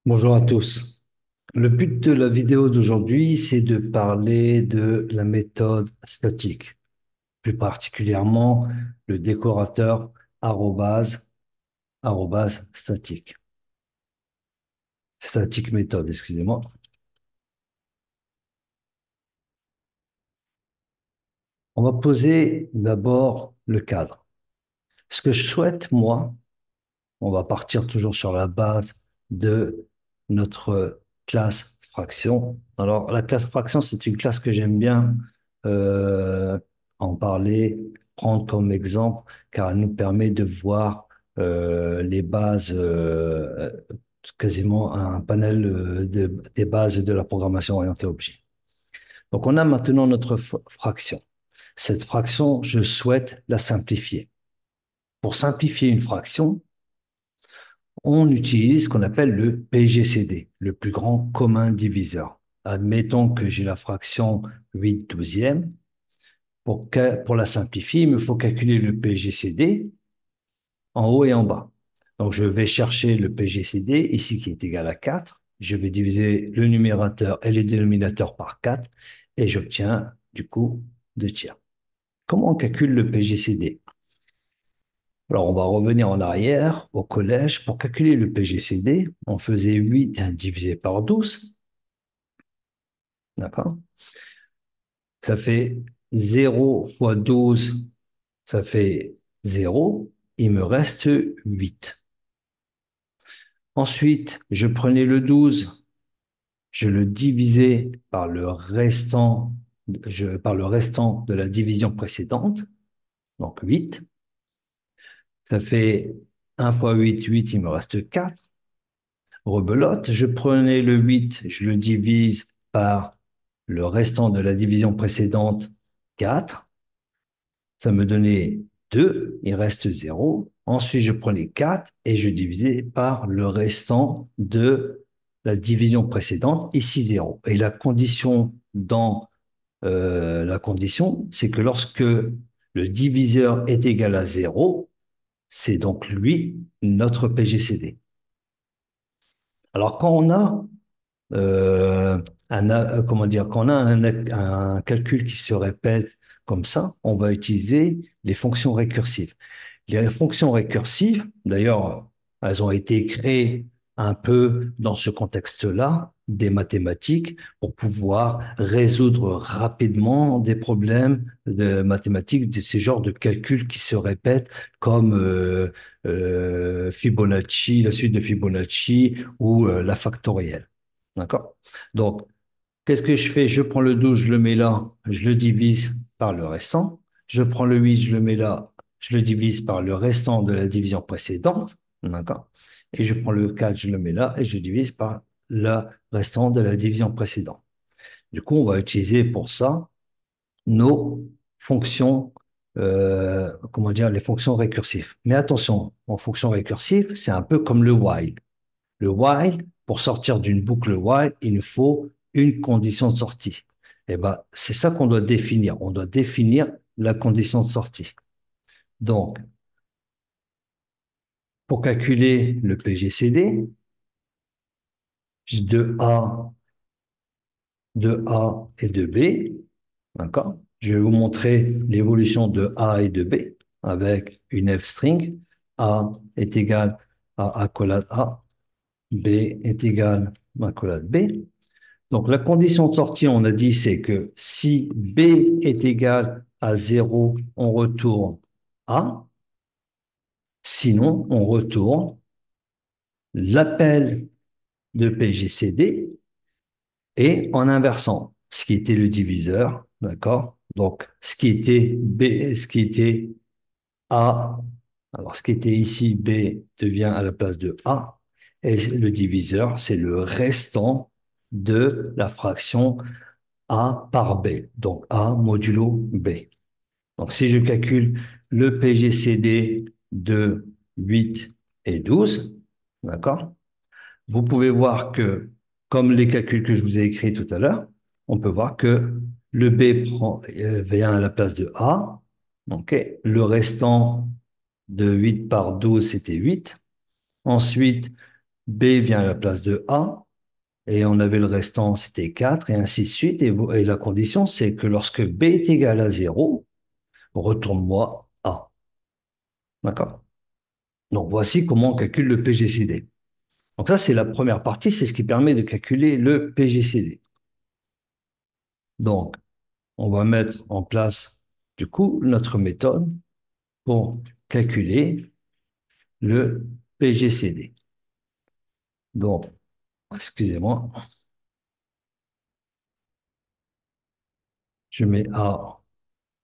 Bonjour à tous. Le but de la vidéo d'aujourd'hui, c'est de parler de la méthode statique, plus particulièrement le décorateur arrobase, statique. Static méthode, excusez-moi. On va poser d'abord le cadre. Ce que je souhaite, moi, on va partir toujours sur la base de notre classe fraction. Alors, la classe fraction, c'est une classe que j'aime bien euh, en parler, prendre comme exemple, car elle nous permet de voir les bases, quasiment un panel des bases de la programmation orientée objet. Donc, on a maintenant notre fraction. Cette fraction, je souhaite la simplifier. Pour simplifier une fraction, on utilise ce qu'on appelle le PGCD, le plus grand commun diviseur. Admettons que j'ai la fraction 8 douzièmes. Pour la simplifier, il me faut calculer le PGCD en haut et en bas. Donc, je vais chercher le PGCD, ici qui est égal à 4. Je vais diviser le numérateur et le dénominateur par 4 et j'obtiens du coup 2 tiers. Comment on calcule le PGCD? Alors, on va revenir en arrière au collège. Pour calculer le PGCD, on faisait 8 divisé par 12. D'accord? Ça fait 0 fois 12, ça fait 0. Il me reste 8. Ensuite, je prenais le 12, je le divisais par le restant de la division précédente, donc 8. Ça fait 1 fois 8, 8, il me reste 4. Rebelote, je prenais le 8, je le divise par le restant de la division précédente, 4. Ça me donnait 2, il reste 0. Ensuite, je prenais 4 et je divisais par le restant de la division précédente, ici 0. Et la condition c'est que lorsque le diviseur est égal à 0, c'est donc lui notre PGCD. Alors, quand on a comment dire, quand on a un calcul qui se répète comme ça, on va utiliser les fonctions récursives. Les fonctions récursives, d'ailleurs, elles ont été créées un peu dans ce contexte-là des mathématiques pour pouvoir résoudre rapidement des problèmes de mathématiques, de ces genres de calculs qui se répètent comme Fibonacci, la suite de Fibonacci ou la factorielle. D'accord? Donc, qu'est-ce que je fais? Je prends le 12, je le mets là, je le divise par le restant. Je prends le 8, je le mets là, je le divise par le restant de la division précédente. D'accord? Et je prends le 4, je le mets là et je divise par le restant de la division précédente. Du coup, on va utiliser pour ça nos fonctions, comment dire, les fonctions récursives. Mais attention, en fonction récursive, c'est un peu comme le while. Le while, pour sortir d'une boucle while, il nous faut une condition de sortie. Et ben, c'est ça qu'on doit définir. On doit définir la condition de sortie. Donc, pour calculer le PGCD, de A, de A et de B, d'accord? Je vais vous montrer l'évolution de A et de B avec une f-string. A est égal à accolade A, B est égal à accolade B. Donc, la condition de sortie, on a dit, c'est que si B est égal à 0, on retourne A. Sinon, on retourne l'appel de PGCD et en inversant ce qui était le diviseur, d'accord? Donc, ce qui était B, ce qui était A, alors ce qui était ici B devient à la place de A, et le diviseur, c'est le restant de la fraction A par B, donc A modulo B. Donc, si je calcule le PGCD de 8 et 12, d'accord, vous pouvez voir que, comme les calculs que je vous ai écrits tout à l'heure, on peut voir que le B vient à la place de A. Ok. Le restant de 8 par 12, c'était 8. Ensuite, B vient à la place de A, et on avait le restant, c'était 4, et ainsi de suite. Et la condition, c'est que lorsque B est égal à 0, retourne-moi A. D'accord? Donc, voici comment on calcule le PGCD. Donc, ça, c'est la première partie, c'est ce qui permet de calculer le PGCD. Donc, on va mettre en place, du coup, notre méthode pour calculer le PGCD. Donc, excusez-moi, je mets A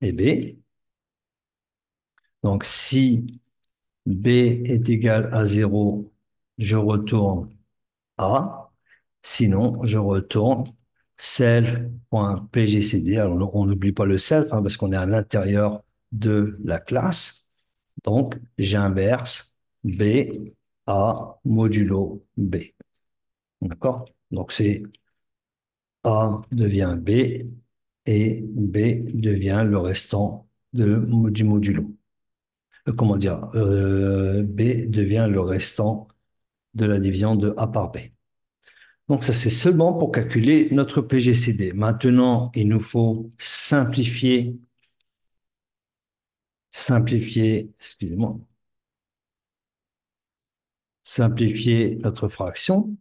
et B. Donc, si B est égal à 0, je retourne A. Sinon, je retourne self.pgcd. Alors, on n'oublie pas le self hein, parce qu'on est à l'intérieur de la classe. Donc, j'inverse B A modulo B. D'accord? Donc, c'est A devient B et B devient le restant du modulo. Comment dire? B devient le restant de la division de A par B. Donc, ça, c'est seulement pour calculer notre PGCD. Maintenant, il nous faut excusez-moi, simplifier notre fraction.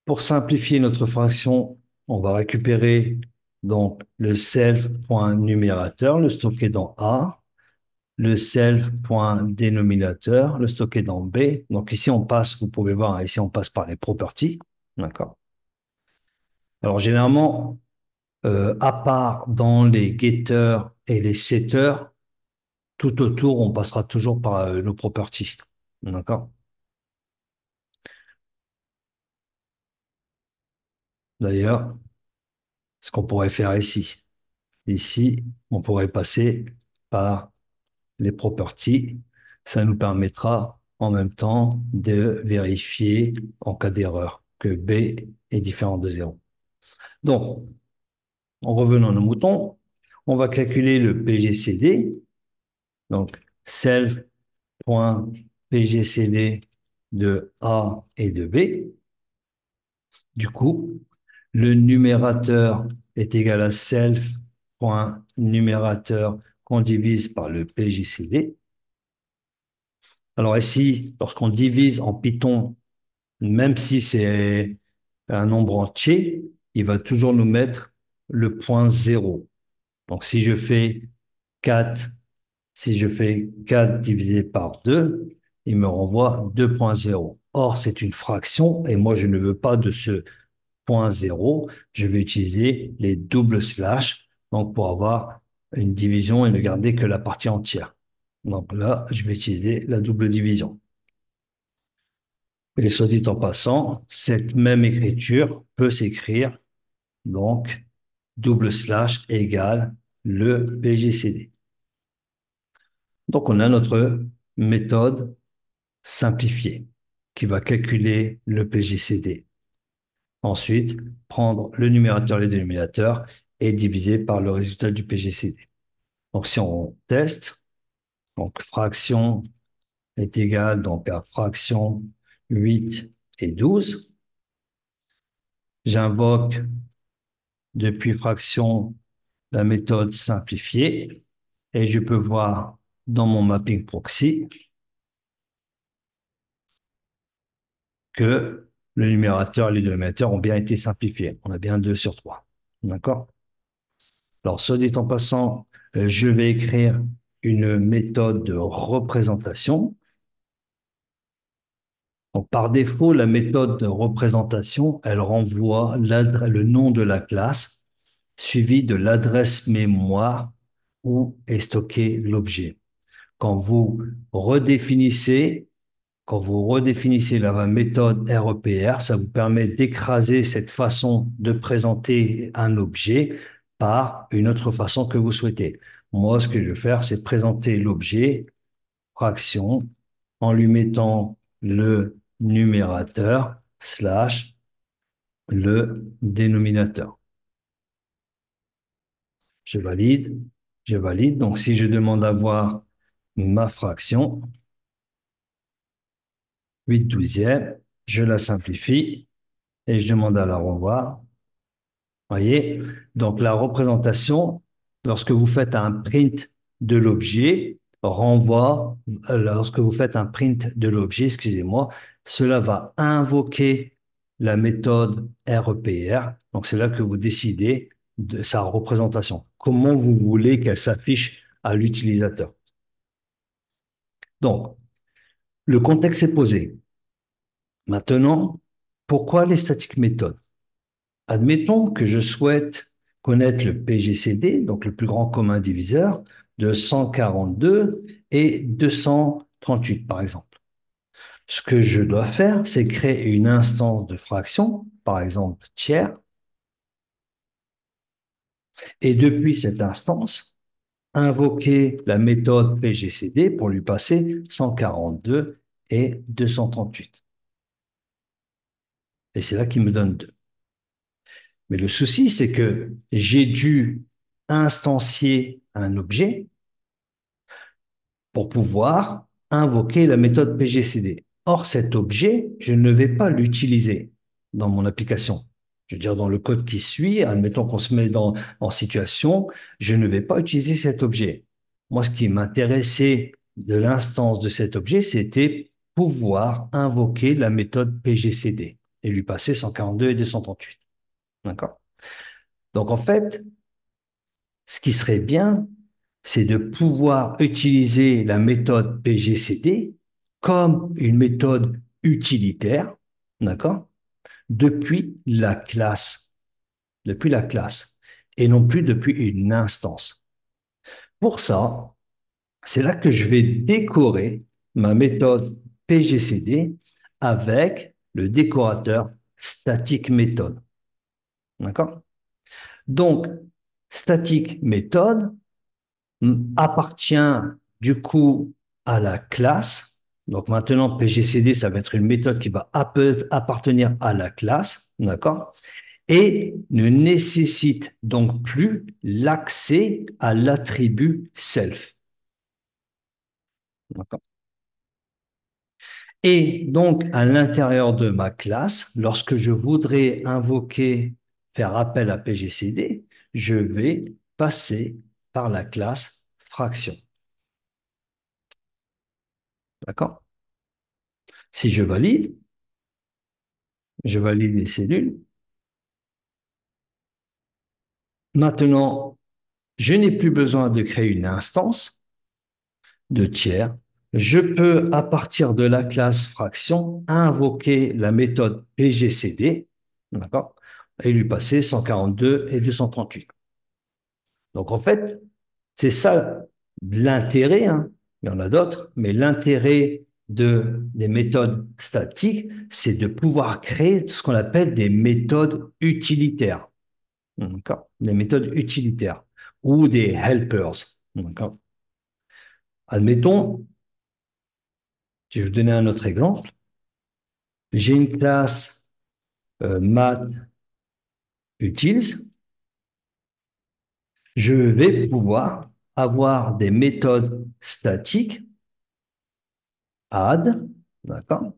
Pour simplifier notre fraction, on va récupérer donc le self.numérateur, le stocker dans A, le self.dénominateur, le stocker dans B. Donc ici, on passe, vous pouvez voir, hein, ici, on passe par les properties. D'accord. Alors, généralement, à part dans les getters et les setters, tout autour, on passera toujours par nos properties. D'accord? D'ailleurs, ce qu'on pourrait faire ici. Ici, on pourrait passer par les properties. Ça nous permettra en même temps de vérifier en cas d'erreur que B est différent de 0. Donc, en revenant à nos moutons, on va calculer le PGCD. Donc, self.pgcd de A et de B. Du coup, le numérateur est égal à self.numérateur qu'on divise par le PGCD. Alors ici, lorsqu'on divise en Python, même si c'est un nombre entier, il va toujours nous mettre le point 0. Donc si je fais 4 divisé par 2, il me renvoie 2.0. Or, c'est une fraction et moi, je ne veux pas de ce point 0. Je vais utiliser les doubles slash donc pour avoir une division et ne garder que la partie entière. Donc là, je vais utiliser la double division. Et soit dit en passant, cette même écriture peut s'écrire donc double slash égale le PGCD. Donc on a notre méthode simplifiée qui va calculer le PGCD. Ensuite, prendre le numérateur et le dénominateur et diviser par le résultat du PGCD. Donc si on teste, donc fraction est égale donc à fraction 8 et 12. J'invoque depuis fraction la méthode simplifiée et je peux voir dans mon mapping proxy que le numérateur et le dénominateur ont bien été simplifiés. On a bien 2 sur 3. D'accord? Alors, soit dit en passant, je vais écrire une méthode de représentation. Donc, par défaut, la méthode de représentation, elle renvoie le nom de la classe suivi de l'adresse mémoire où est stocké l'objet. Quand vous redéfinissez Quand vous redéfinissez la méthode REPR, ça vous permet d'écraser cette façon de présenter un objet par une autre façon que vous souhaitez. Moi, ce que je vais faire, c'est présenter l'objet, fraction, en lui mettant le numérateur slash le dénominateur. Je valide, je valide. Donc, si je demande à voir ma fraction, 8 douzièmes, je la simplifie et je demande à la revoir. Voyez? Donc, la représentation, lorsque vous faites un print de l'objet, renvoie, lorsque vous faites un print de l'objet, excusez-moi, cela va invoquer la méthode REPR. Donc, c'est là que vous décidez de sa représentation. Comment vous voulez qu'elle s'affiche à l'utilisateur. Donc, le contexte est posé. Maintenant, pourquoi les statiques méthodes? Admettons que je souhaite connaître le PGCD, donc le plus grand commun diviseur, de 142 et 238, par exemple. Ce que je dois faire, c'est créer une instance de fraction, par exemple tiers, et depuis cette instance, invoquer la méthode PGCD pour lui passer 142 et 238. Et c'est là qu'il me donne 2. Mais le souci, c'est que j'ai dû instancier un objet pour pouvoir invoquer la méthode PGCD. Or, cet objet, je ne vais pas l'utiliser dans mon application. Je veux dire, dans le code qui suit, admettons qu'on se met en situation, je ne vais pas utiliser cet objet. Moi, ce qui m'intéressait de l'instance de cet objet, c'était pouvoir invoquer la méthode PGCD et lui passer 142 et 238. D'accord? Donc, en fait, ce qui serait bien, c'est de pouvoir utiliser la méthode PGCD comme une méthode utilitaire, d'accord, depuis la classe, et non plus depuis une instance. Pour ça, c'est là que je vais décorer ma méthode PGCD avec le décorateur static méthode, d'accord? Donc, static méthode appartient du coup à la classe. Donc maintenant, PGCD, ça va être une méthode qui va appartenir à la classe, d'accord? Et ne nécessite donc plus l'accès à l'attribut self. D'accord. Et donc, à l'intérieur de ma classe, lorsque je voudrais invoquer, faire appel à PGCD, je vais passer par la classe fraction. D'accord? Si je valide les cellules. Maintenant, je n'ai plus besoin de créer une instance de tiers. Je peux, à partir de la classe fraction, invoquer la méthode PGCD, d'accord, et lui passer 142 et 238. Donc, en fait, c'est ça l'intérêt, hein. Il y en a d'autres, mais l'intérêt des méthodes statiques, c'est de pouvoir créer ce qu'on appelle des méthodes utilitaires. D'accord. Des méthodes utilitaires ou des helpers. D'accord. Admettons, je vais vous donner un autre exemple. J'ai une classe math utils. Je vais pouvoir avoir des méthodes statiques add, d'accord,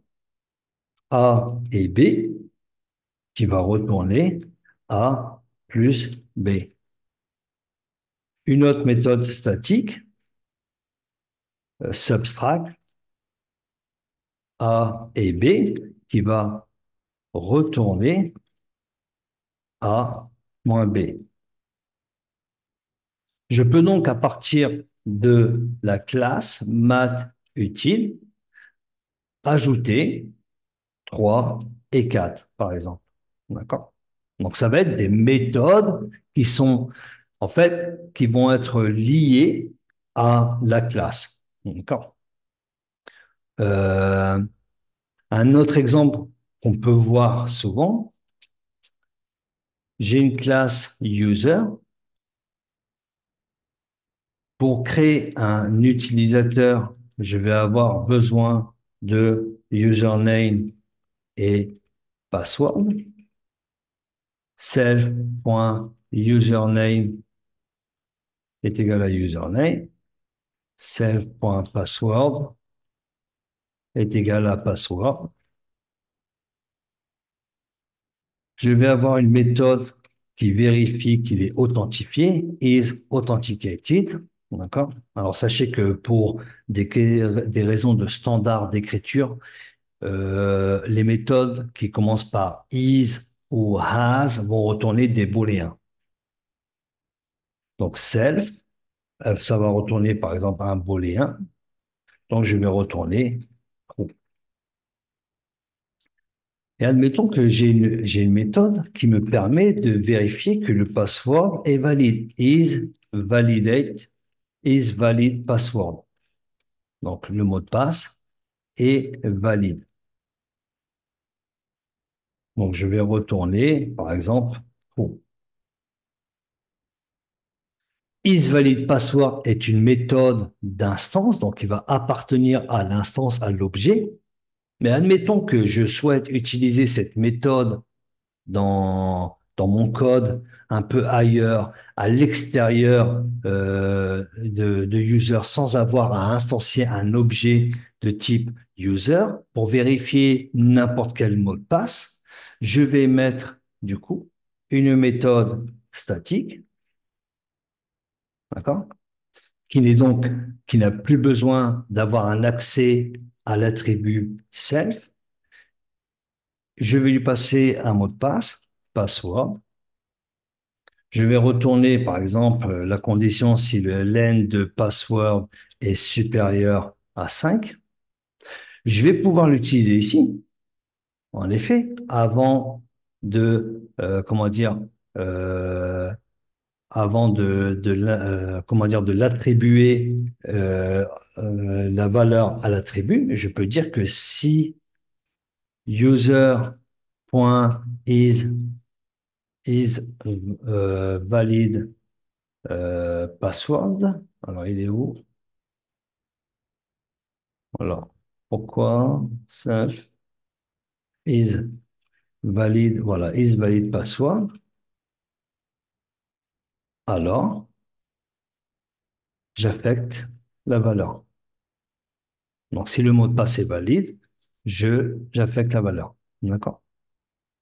A et B, qui va retourner A plus B. Une autre méthode statique, subtract A et B, qui va retourner A moins B. Je peux donc, à partir de la classe math utile, ajouter 3 et 4, par exemple. D'accord? Donc, ça va être des méthodes qui sont, en fait, qui vont être liées à la classe. D'accord? Euh, un autre exemple qu'on peut voir souvent, j'ai une classe user. Pour créer un utilisateur, je vais avoir besoin de username et password. Self.username est égal à username. Self.password est égal à password. Je vais avoir une méthode qui vérifie qu'il est authentifié, is authenticated. D'accord? Alors, sachez que pour des raisons de standard d'écriture, les méthodes qui commencent par is ou has vont retourner des booléens. Donc, self, ça va retourner par exemple un booléen. Donc, je vais retourner true. Et admettons que j'ai une méthode qui me permet de vérifier que le password est valide. Is valid password. Donc, le mot de passe est valide. Donc, je vais retourner, par exemple, true. IsValidPassword est une méthode d'instance, donc qui va appartenir à l'instance, à l'objet. Mais admettons que je souhaite utiliser cette méthode dans mon code un peu ailleurs, à l'extérieur de user, sans avoir à instancier un objet de type user pour vérifier n'importe quel mot de passe. Je vais mettre du coup une méthode statique, d'accord? Qui n'est donc, qui n'a plus besoin d'avoir un accès à l'attribut self. Je vais lui passer un mot de passe, password. Je vais retourner, par exemple, la condition si le len de password est supérieur à 5. Je vais pouvoir l'utiliser ici, en effet, avant de, comment dire, euh, avant comment dire, de l'attribuer la valeur à l'attribut, je peux dire que si user.is valide password, alors il est où? Voilà. Pourquoi self is valide, voilà, is valide password, alors j'affecte la valeur. Donc, si le mot de passe est valide, j'affecte la valeur. D'accord?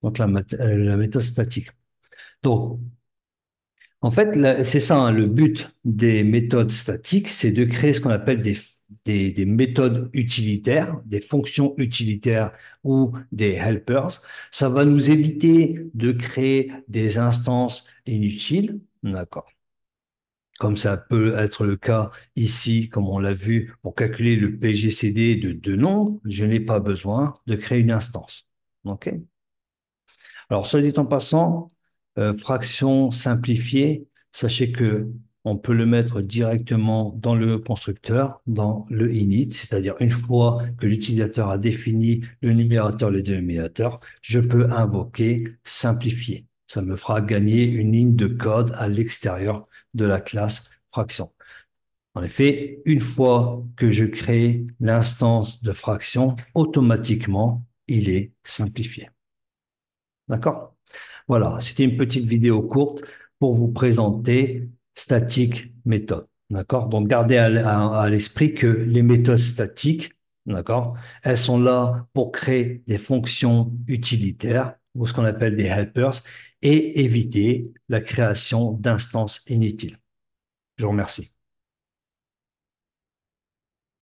Donc, la méthode statique. Donc, en fait, c'est ça, hein, le but des méthodes statiques, c'est de créer ce qu'on appelle des méthodes utilitaires, des fonctions utilitaires ou des helpers. Ça va nous éviter de créer des instances inutiles. D'accord? Comme ça peut être le cas ici, comme on l'a vu, pour calculer le PGCD de deux nombres, je n'ai pas besoin de créer une instance. OK? Alors, soit dit en passant, fraction simplifiée, sachez que on peut le mettre directement dans le constructeur, dans le init, c'est-à-dire une fois que l'utilisateur a défini le numérateur et le dénominateur, je peux invoquer simplifier. Ça me fera gagner une ligne de code à l'extérieur de la classe fraction. En effet, une fois que je crée l'instance de fraction, automatiquement, il est simplifié. D'accord? Voilà, c'était une petite vidéo courte pour vous présenter static méthode. D'accord? Donc, gardez à l'esprit que les méthodes statiques, d'accord, elles sont là pour créer des fonctions utilitaires ou ce qu'on appelle des helpers et éviter la création d'instances inutiles. Je vous remercie.